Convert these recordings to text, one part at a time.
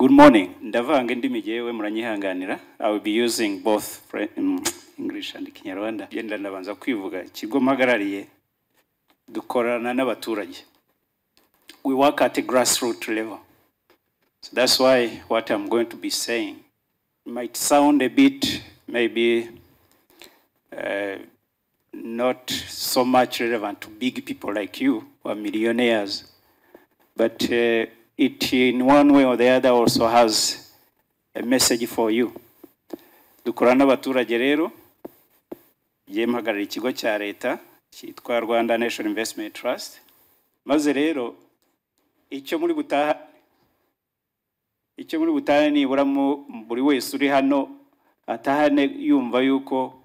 Good morning. Ndavanga indimi jewe muranyihanganira. I will be using both English and Kinyarwanda. Yenda ndabanza kwivuga ikigo mpagarariye dukorana n'abaturage. We work at a grassroots level. So that's why what I'm going to be saying might sound a bit maybe not so much relevant to big people like you who are millionaires, but it in one way or the other also has a message for you. Dukorana n'abaturage rero mpagarariye ikigo cya leta cyitwa Rwanda National Investment Trust. Maze rero icyo muri butaha nibura buri wese uri hano atahane yumva yuko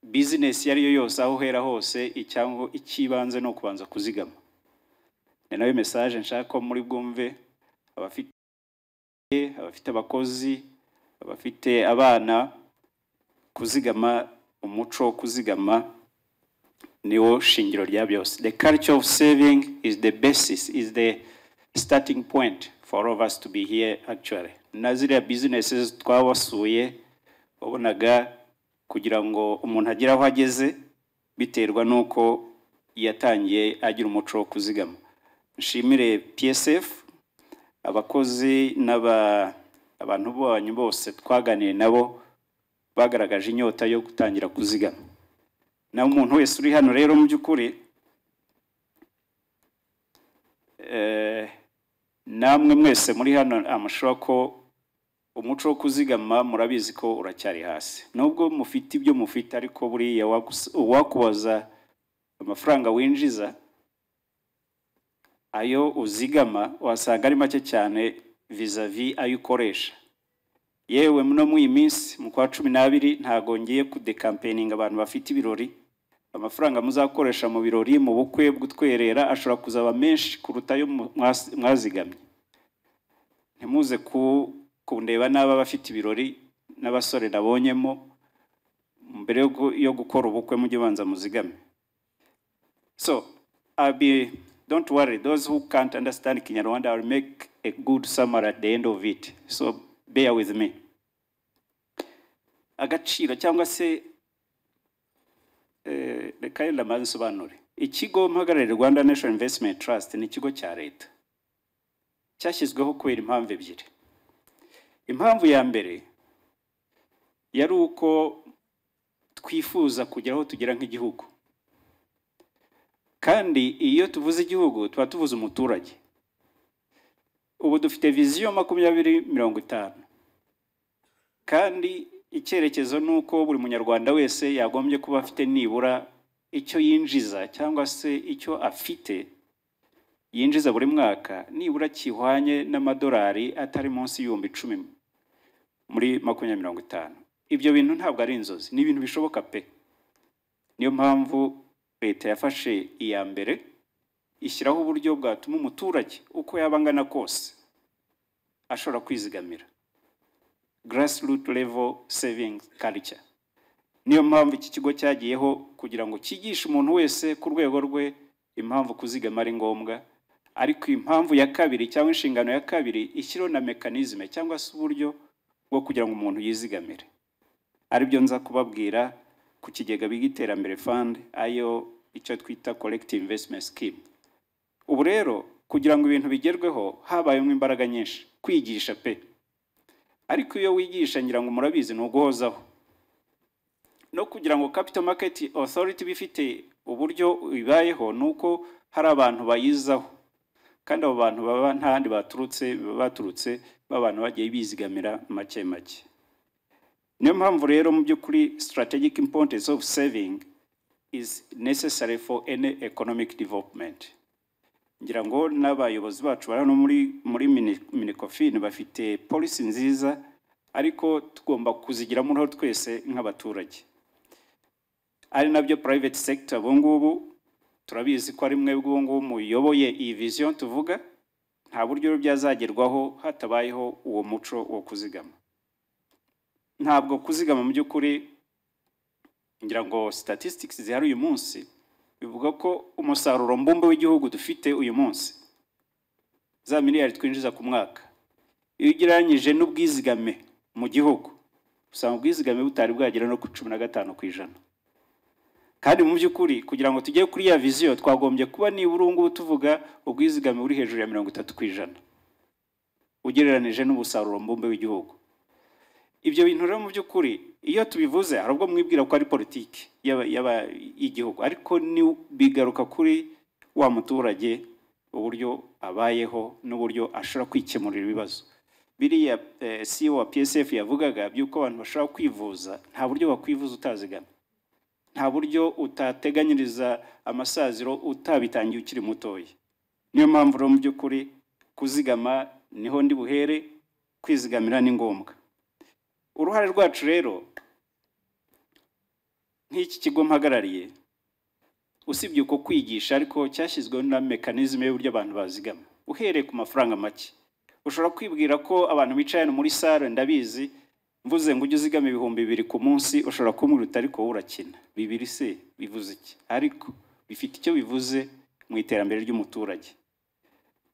business yari yo yose aho hera hose icyango ikibanze no kubanza kuzigama. Ni nayo message nshaka ko muri bwumve abafite abakozi, abafite abana, kuzigama umuco kuzigama niwo shingiro rya byose. The culture of saving is the basis, is the starting point for all of us to be here actually. Naziriya businesses twabasuye wabonaga kugira ngo umuntu agire aho ageze biterwa nuko yatangiye agira umuco wo kuzigama. Nshimire PSF, abakozi abantu banyu bose twaganiriye nabo bagaragaje inyota yo gutangira kuzigama. Na umuntu wese uri hano rero mu byukuri namwe mwese muri hano amashura ko umuco wo kuzigama murabizi ko uracyari hasi. Nubwo mufite ibyo mufite ariko buriya wakubaza amafaranga winjiza ayo uzigama wasanga ari make cyane vis-a-vis ayo ukoresha. Yewe no mu iminsi mu kwa 12 ntago ngiye kudecampaigning abantu bafite ibirori. Amafaranga muzakoresha mu birori mu bukwe bw'utwerera ashobora kuzaba menshi kuruta yo mwazigamye. Ntimuze kundeba n'aba bafite ibirori n'abasore nabonyemo mbere yo gukora ubukwe mujye banza muzigame. So don't worry, those who can't understand Kinyarwanda, I'll make a good summary at the end of it. So bear with me. Agaciro cyangwa se reka yenda mazisobanure. Ikigo mpagarariye Rwanda National Investment Trust ni ikigo cya leta. Cyashyizweho kubera impamvu ebyiri. Impamvu ya mbere yari uko twifuza kugeraho tugera nk'igihugu. Kandi iyo tuvuze igihugu tuba tuvuze umuturage. Ubu dufite vision 2050. Kandi icyerekezo nuko buri munyarwanda wese yagombye kuba afite nibura icyo yinjiza cyangwa se icyo afite yinjiza buri mwaka nibura kihwanye n'amadolari atari munsi y'10,000 muri 2050. Ibyo bintu ntabwo ari inzozi, ni ibintu bishoboka pe. Niyo mpamvu leta yafashe iya mbere ishyiraho uburyo bwatuma umuturage uko yabangana kose ashobora kwizigamira. Grassroots level saving culture. Niyo mpamvu iki kigo cyagiyeho kugira ngo kigishe umuntu wese ku rwego rwe impamvu kuzigama ari ngombwa. Ariko impamvu ya kabiri cyangwa inshingano ya kabiri ishyiraho na mechanism cyangwa se uburyo bwo kugira ngo umuntu yizigamire. Aribyo nza kubabwira ku kigega bigiterambere fund ayo icyo twita collective investment scheme. Ubu rero kugira ngo ibintu bigerweho habayemo imbaraga nyinshi kwigisha pe. Ariko iyo wigisha ngira ngo murabizi no guhozaho. No kugira ngo Capital Market Authority bifite uburyo bibayeho nuko hari abantu bayizaho. Kandi abo bantu baba ntahandi baturutse babantu bagiye bizigamira make make. Niyo mpamvu rero mu by'ukuri strategic importance of saving is necessary for any economic development. Ngira ngo n'abayobozi bacu barano muri Minecofin bafite policy nziza ariko tugomba kuzigiramo aho twese nk'abaturage. Ari nabyo private sector bongubu turabizi ko ari mwe bw'ubungubu muyoboye iyi vision tuvuga nta buryo byazagerwaho hatabayeho uwo muco wo kuzigama. Ntabwo kuzigama mu by'ukuri ngira ngo statistics zihari uyu munsi bivuga ko umusaruro mbumbe w'igihugu dufite uyu munsi za miliyari twinjiza ku mwaka iyo ugereranyije n'ubwizigame mu gihugu usanga ubwizigame butari bwagera no ku 15%. Kandi mu by'ukuri kugira ngo tujye kuri ya vision twagombye kuba nibura ngubu tuvuga ubwizigame buri hejuru ya 30% ugereranije n'ubusaruro mbumbe w'igihugu. Ibyo bintu rero mu by'ukuri iyo tubivuze hari ubwo mwibwira ko ari politiki y'igihugu, ariko ni bigaruka kuri wa muturage uburyo abayeho n'uburyo ashobora kwikemurira ibibazo. Biriya CEO wa PSF yavugaga byuko abantu bashobora kwivuza, nta buryo wakwivuza utazigama, nta buryo utateganyiriza amasaziro utabitangiye ukiri mutoya. Niyo mpamvu rero mu by'ukuri kuzigama niho ndi buhere, kwizigamira ni ngombwa. Uruhare rwacu rero nk'iki kigo mpagarariye usibye uko kwigisha, ariko cyashyizweho na mekanizme y'uburyo abantu bazigama uhereye ku mafaranga make. Ushobora kwibwira ko abantu bicaye muri sale, ndabizi mvuze ngo ujye uzigama 2,000 ku munsi ushobora kumwiruta, ariko urakina 2 se bivuze iki? Ariko bifite icyo bivuze mu iterambere ry'umuturage.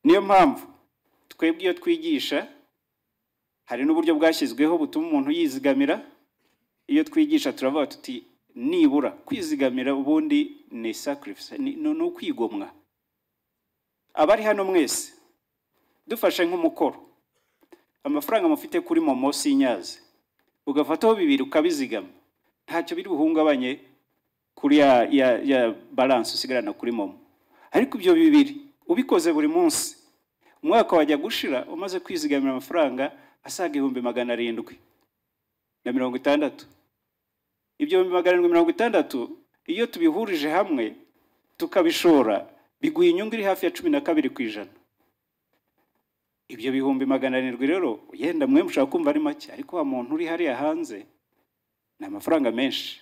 Niyo mpamvu twebwe iyo twigisha hari n'uburyo bwashyizweho butuma umuntu yizigamira. Iyo twigisha turavuga tuti nibura kwizigamira ubundi ni sacrifice, no kwigomwa. Abari hano mwese dufashe nk'umukoro, amafaranga mufite kuri Momo Sinyaze ugafataho 2 ukabizigama, ntacyo biri buhungabanye kuri ya balance usigarana kuri Momo. Ariko ibyo 2 ubikoze buri munsi, umwaka wajya gushira umaze kwizigamira amafaranga asaga 760. Ibyo 760 iyo tubihurije hamwe tukabishora biguye inyungu iri hafi ya 12%. Ibyo 700 rero yenda mwe mushaka kumva ari make, ariko wa muntu uri hariya hanze ni amafaranga menshi.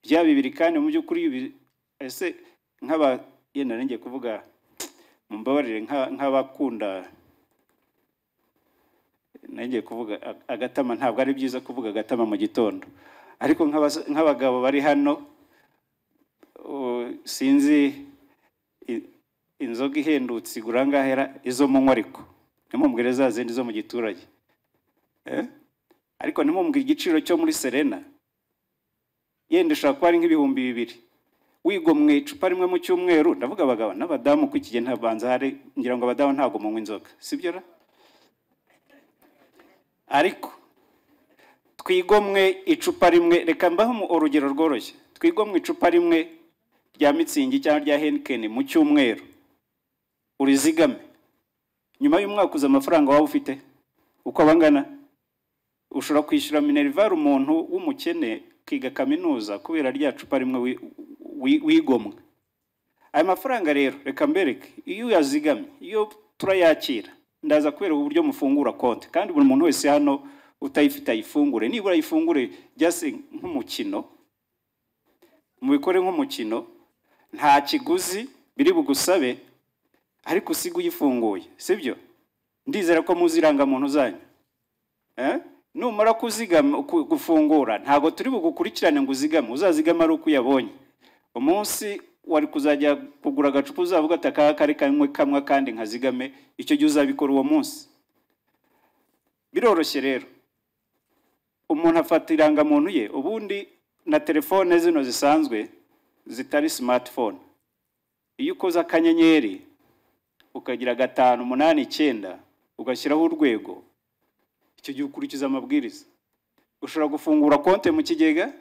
Bya 2 kandi mu by'ukuri ese nk'aba yenda nenge kuvuga mumbabarire nk'abakunda nenge kuvuga agatama, ntabwo ari byiza kuvuga agatama mu gitondo, ariko nk'abagabo bari hano sinzi inzoga ihendutse igura ngahera izo munywa, ariko nimumubwire za zindi zo mu giturage, ariko nimumubwire igiciro cyo muri Serena yenda ushaka kwari nk'ibihumbi 2,000 wigomwe icupa rimwe mu cyumweru. Ndavuga abagabo n'abadamu ku iki gihe ntabanza hari, ngira ngo abadamu ntago munywa inzoga, sibyo ra? Ariko twigomwe icupa rimwe, reka mbaho urugero rworoshye, twigomwe icupa rimwe rya Mitsingi cyangwa rya Heineken mu cyumweru, urizigame. Nyuma y'umwaka uza amafaranga waba ufite uko abangana, ushobora kwishyura Minerval umuntu w'umukene kwiga kaminuza kubera rya cupa rimwe wigomwe. Aya mafaranga rero reka mbereke, iyo yazigamye, iyo turayakira, ndaza kubera uburyo mufungura konti, kandi buri muntu wese hano utayifite ayifungure, nibura ayifungure byase nk'umukino, mubikore nk'umukino, nta kiguzi biri bugusabe, ariko usiga uyifunguye, sibyo? Ndizera ko muziranga muntu zanyu. Numara kuzigama gufungura, ntago turi bugukurikirane ngo uzigame, uzazigama ari uko yabonye. Umunsi wari kuzajya kugura agacupa uzavuga ataka kari kamwe kandi nkazigame, icyo gihe uzabikora uwo munsi. Biroroshye rero, umuntu afata irangamuntu ye, ubundi na telefone zino zisanzwe zitari smartphone, iyo ukoza akanyenyeri ukagira 589 ugashyiraho urwego, icyo gihe ukurikiza amabwiriza. Ushobora gufungura konti mu kigega,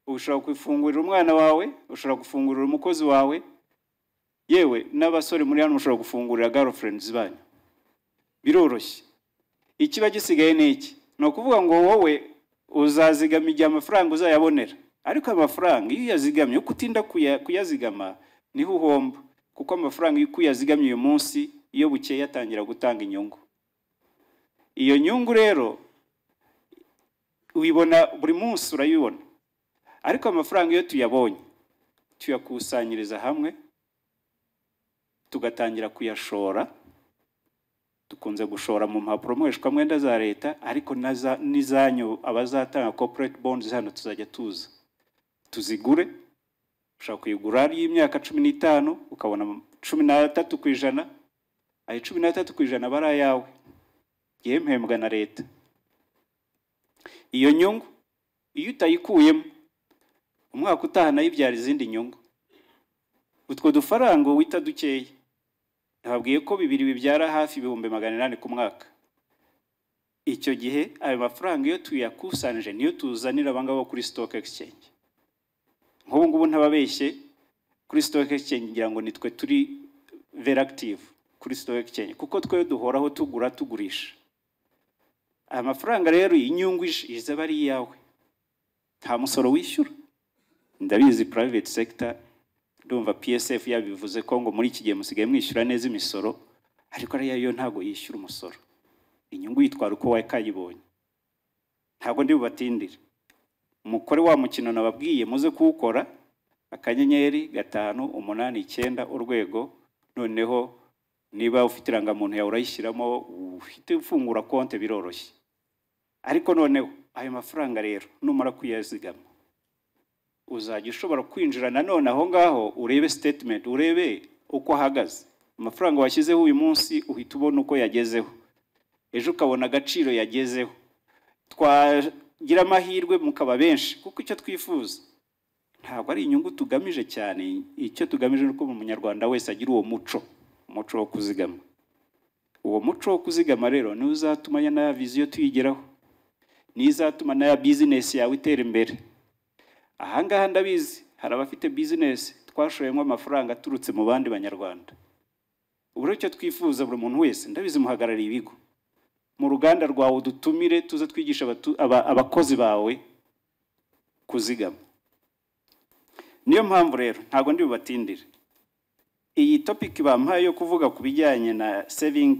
ushobora kwifungurira umwana wawe, ushobora gufungurira umukozi wawe, yewe n'abasore muri hano mushobora gufungurira girlfriends banyu. Biroroshye. Ikiba gisigaye ni iki? No kuvuga ngo wowe uzazigama igihe amafaranga uzayabonera, ariko amafaranga iyo yazigamye uko utinda kuyazigama niho uhomba, kuko amafaranga iyo kuyazigamye uyu munsi iyo bukeye yatangira gutanga inyungu. Iyo nyungu rero uyibona buri munsi, urayibona. Ariko amafaranga iyo tuyabonye tuyakusanyiriza hamwe tugatangira kuyashora. Dukunze gushora mu mpapuro mweshwa mwenda za leta, ariko nizanyu abazatanga corporate bonds hano tuzajya tuza tuzigure. Ushaka kuyigura ari y'imyaka 15 ukabona 13%, ayo 13% barayawe. gihembwa na leta. Iyo nyungu iyo utayikuyemo umwaka utaha nayo ibyara izindi nyungu. Utwo dufaranga wita dukeye nababwiye ko bibiri bibyara hafi 800 ku mwaka. Icyo gihe ayo mafaranga iyo tuyakusanije niyo tuzanira abangabo kuri stock exchange. Nk'ubu ngubu ntababeshye kuri stock exchange ngira ngo nitwe turi very active kuri stock exchange kuko twe duhoraho tugura tugurisha. Aya mafaranga rero inyungu iza bari yawe, nta musoro wishyura. Ndabizi private sector ndumva PSF yabivuze ko ngo muri iki gihe musigaye mwishyura neza imisoro, ariko ari yo ntago yishyura umusoro. Inyungu yitwara uko wakayibonye. Ntago ndi bubatindire. Mukore wa mukino nababwiye muze kuwukora akanyenyeri 589 urwego, noneho niba ufite irangamuntu yawe urayishyiramo ufite ufungura konte biroroshye. Ariko noneho ayo mafaranga rero numara kuyazigama uzajya ushobora kwinjira nanone aho ngaho urebe statement, urebe uko ahagaze. Amafaranga washyizeho uyu munsi uhita ubona uko yagezeho, ejo ukabona agaciro yagezeho. Twagira amahirwe mukaba benshi kuko icyo twifuza ntabwo ari inyungu tugamije cyane. Icyo tugamije nuko mu munyarwanda wese agira uwo muco wo kuzigama. Uwo muco wo kuzigama rero ni uzatuma na vision tuyigeraho, ni izatuma na business yawe itera imbere. Ahangaha ndabizi hari abafite business twashoyemo amafaranga aturutse mu bandi banyarwanda. Ubwo icyo twifuza buri muntu wese ndabizi muhagarariye ibigo mu ruganda rwawe dutumire tuza twigisha abakozi bawe kuzigama. Niyo mpamvu rero ntago ndi bubatindire. Iyi topic bampaye yo kuvuga ku bijyanye na saving,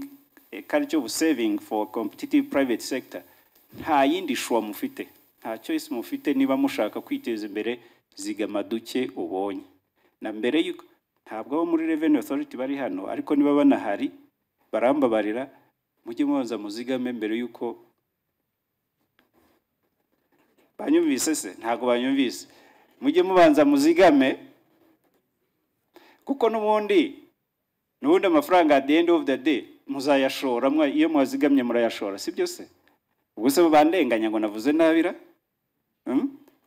culture of saving for competitive private sector, nta yindi shwa mufite, nta choice mufite. Niba mushaka kwiteza imbere zigama duke ubonye. Na mbere yuko ntabwo abo muri Revenue Authority bari hano, ariko niba banahari barambabarira mujye mubanza muzigame mbere yuko banyumvise. Se ntago banyumvise. Mujye mubanza muzigame kuko n'ubundi amafaranga at the end of the day muzayashora. Iyo mwazigamye murayashora, sibyo se? Ubwo se bandenganya ngo navuze nabira.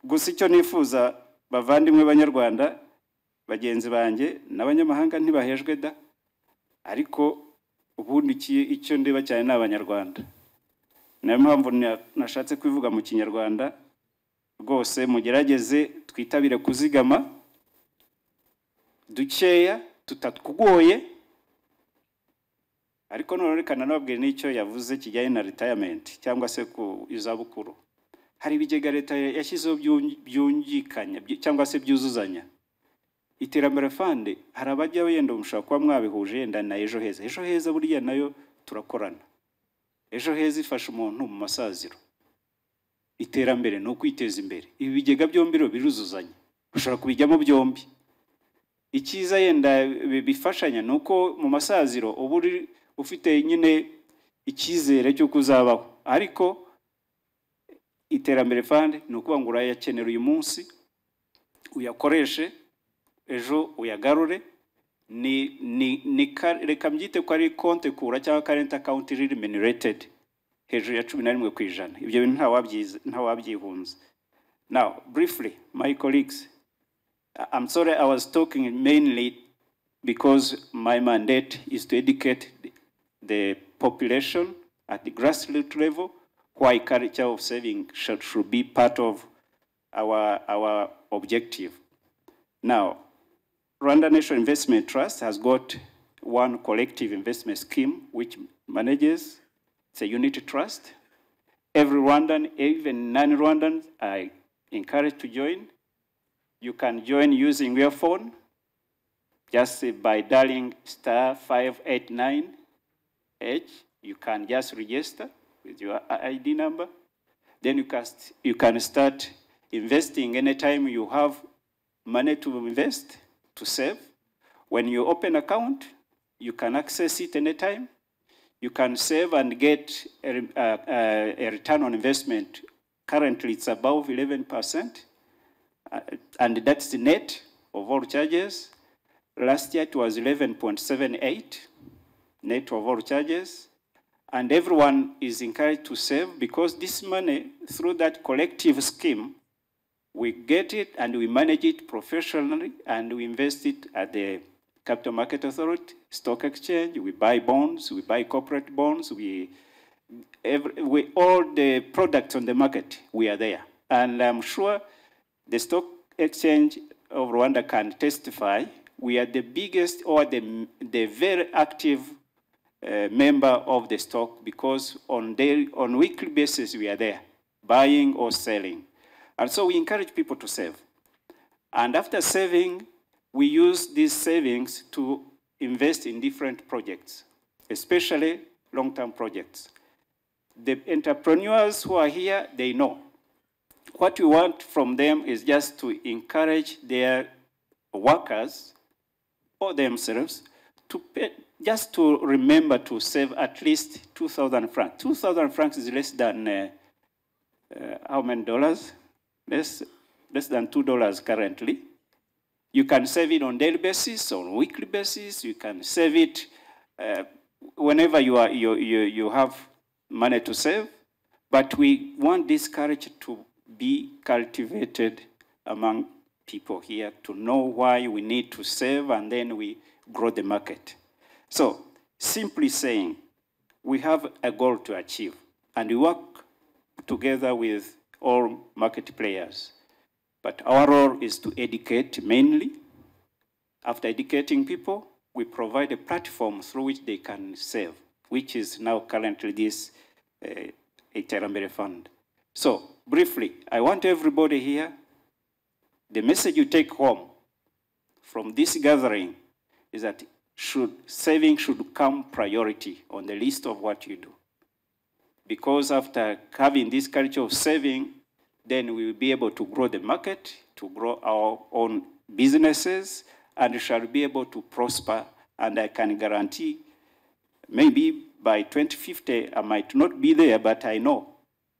Gusa icyo nifuza bavandimwe banyarwanda bagenzi banjye n'abanyamahanga ntibahejwe da, ariko ubundi icyo ndeba cyane n'abanyarwanda. Nayo mpamvu nashatse kwivuga mu Kinyarwanda. Rwose mugerageze twitabire kuzigama dukeya tutatkugoye. Ariko none rekana nababwire n'icyo yavuze kijyanye na retirement cyangwa se ku izabukuru. Hari ibigega leta yashyizeho byungikanya cyangwa se byuzuzanya. Iterambere fund hari abajya wenda umushaka kwa mwabihuje yenda na ejo heza. Ejo heza buriya nayo turakorana. Ejo heza ifasha umuntu mu masaziro. Iterambere no kwiteza imbere. Ibi bigega byombi biruzuzanya. Ushobora kubijyamo byombi. Ikiza yenda bifashanya nuko mu masaziro uburi ufite nyine ikizere cyo kuzabaho. Ariko iterambere fund nuko ngura yakenera uyu munsi uyakoreshe ejo uyagarure. Ni reka mbyite ko ari konte kura cyangwa current account remunerated hejuru ya 11%. Ibyo bintu nta wabyihunza. Now briefly, my colleagues, I'm sorry I was talking mainly because my mandate is to educate the population at the grassroots level why culture of saving should be part of our objective. Now, Rwanda National Investment Trust has got one collective investment scheme which manages. It's a unity trust. Every Rwandan, even non-Rwandans, are encouraged to join. You can join using your phone, just by dialing *589#. You can just register with your ID number. Then you can start investing anytime you have money to invest, to save. When you open an account, you can access it anytime. You can save and get a return on investment. Currently, it's above 11%. And that's the net of all charges. Last year, it was 11.78 net of all charges. and everyone is encouraged to save, because this money, through that collective scheme, we get it and we manage it professionally, and we invest it at the Capital Market Authority, Stock Exchange. We buy bonds, we buy corporate bonds, all the products on the market, we are there. And I'm sure the Stock Exchange of Rwanda can testify. We are the biggest, or the very active member of the stock, because on weekly basis we are there, buying or selling. And so we encourage people to save. And after saving, we use these savings to invest in different projects, especially long-term projects. The entrepreneurs who are here, they know. What we want from them is just to encourage their workers or themselves to pay, just to remember to save at least 2,000 francs. 2,000 francs is less than how many dollars? Less than $2 currently. You can save it on daily basis, on weekly basis. You can save it whenever you have money to save. But we want this courage to be cultivated among people here, to know why we need to save, and then we grow the market. So, simply saying, we have a goal to achieve, and we work together with all market players. But our role is to educate mainly. After educating people, we provide a platform through which they can save, which is now currently this Iterambere Fund. So, briefly, I want everybody here, the message you take home from this gathering is that saving should come priority on the list of what you do. Because after having this culture of saving, then we will be able to grow the market, to grow our own businesses, and we shall be able to prosper. And I can guarantee, maybe by 2050, I might not be there, but I know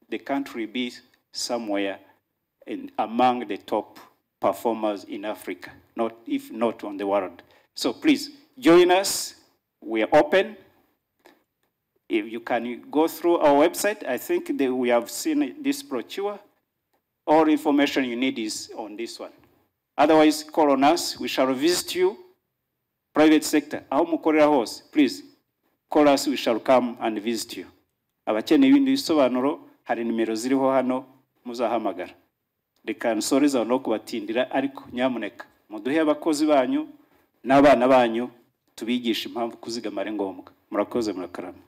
the country will be somewhere among the top performers in Africa, if not on the world. So please, join us. We are open. If you can go through our website, I think we have seen this brochure. All information you need is on this one. Otherwise, call on us. We shall visit you. Private sector, please call us. We shall come and visit you. Abakene ibindi bisobanuro hari nimero ziriho hano muzahamagara. Reka nsoreza no kubatindira, ariko nyamuneka muduhe abakozi banyu n'abana banyu tubigisha impamvu kuzigama ari ngombwa. Murakoze, murakarama.